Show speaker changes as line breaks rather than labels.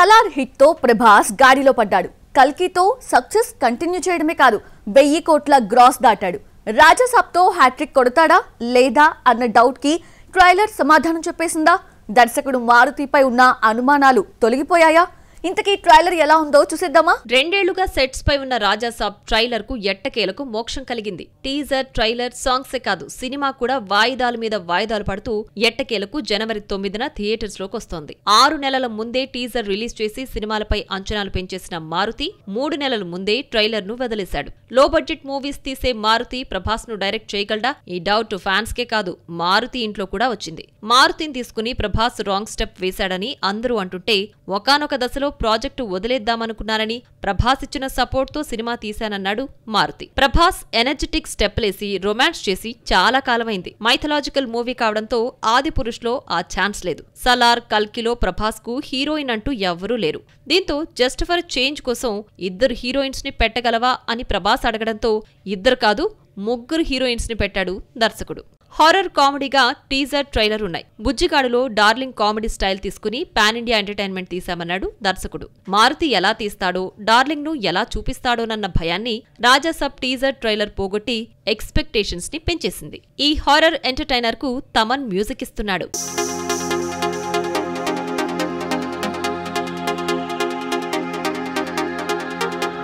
Salaar hit తో ప్రభాస్ గాడిలో పడ్డాడు. కల్కితో సక్సెస్ కంటిన్యూ చేయడమే కాదు 1000 కోట్ల గ్రాస్ దాటాడు. రాజాసాబ్ తో హ్యాట్రిక్ కొడతాడా లేదా అన్న డౌట్ కి ట్రైలర్ సమాధానం చెప్పేసిందా? దర్శకుడు మారుతిపై ఉన్న అనుమానాలు తొలగిపోయాయా? ఇంతకీ ట్రైలర్ ఎలా ఉందో చూసేద్దామా?
2 ఏళ్లుగా సెట్స్ పై ఉన్న రాజాసాబ్ ట్రైలర్ కు ఎట్టకేలకు మోక్షం కలిగింది. టీజర్, ట్రైలర్, సాంగ్సే కాదు సినిమా కూడా వాయిదాల మీద వాయిదాలు పడుతూ ఎట్టకేలకు జనవరి 9న థియేటర్స్ లోకి వస్తోంది. 6 నెలల ముందే టీజర్ రిలీజ్ చేసి సినిమాలపై అంచనాలు పెంచేసిన మారుతి 3 నెలల ముందే ట్రైలర్ ను వదిలేశాడు. లో బడ్జెట్ మూవీస్ తీసే మారుతి ప్రభాస్ ను డైరెక్ట్ చేయగలడా? ఈ డౌట్ ఫ్యాన్స్ కే కాదు మారుతి ఇంట్లో కూడా వచ్చింది. మారుతిని తీసుకుని ప్రభాస్ రాంగ్ స్టెప్ వేశాడని అందరూ అంటుంటే ఒకానొక దశలో ప్రాజెక్టు వదిలేద్దామనుకున్నారని, ప్రభాస్ ఇచ్చిన సపోర్ట్ తో సినిమా తీశానన్నాడు మారుతి. ప్రభాస్ ఎనర్జెటిక్ స్టెప్లేసి రొమాన్స్ చేసి చాలా కాలమైంది. మైథలాజికల్ మూవీ కావడంతో ఆదిపురుష్ లో ఆ ఛాన్స్ లేదు. సలార్, కల్కిలో ప్రభాస్ కు హీరోయిన్ అంటూ ఎవ్వరూ లేరు. దీంతో జస్ట్ ఫర్ చేంజ్ కోసం 2 హీరోయిన్స్ ని పెట్టగలవా అని ప్రభాస్ అడగడంతో 2 కాదు 3 హీరోయిన్స్ ని పెట్టాడు దర్శకుడు. హారర్ కామెడీగా టీజర్, ట్రైలర్ ఉన్నాయి. బుజ్జిగాడులో డార్లింగ్ కామెడీ స్టైల్ తీసుకుని పాన్ ఇండియా ఎంటర్టైన్మెంట్ తీశామన్నాడు దర్శకుడు. మారుతి ఎలా తీస్తాడో, డార్లింగ్ ను ఎలా చూపిస్తాడోనన్న భయాన్ని రాజాసాబ్ టీజర్, ట్రైలర్ పోగొట్టి ఎక్స్పెక్టేషన్స్ ని పెంచేసింది. ఈ హారర్ ఎంటర్టైనర్ కు తమన్ మ్యూజిక్ ఇస్తున్నాడు.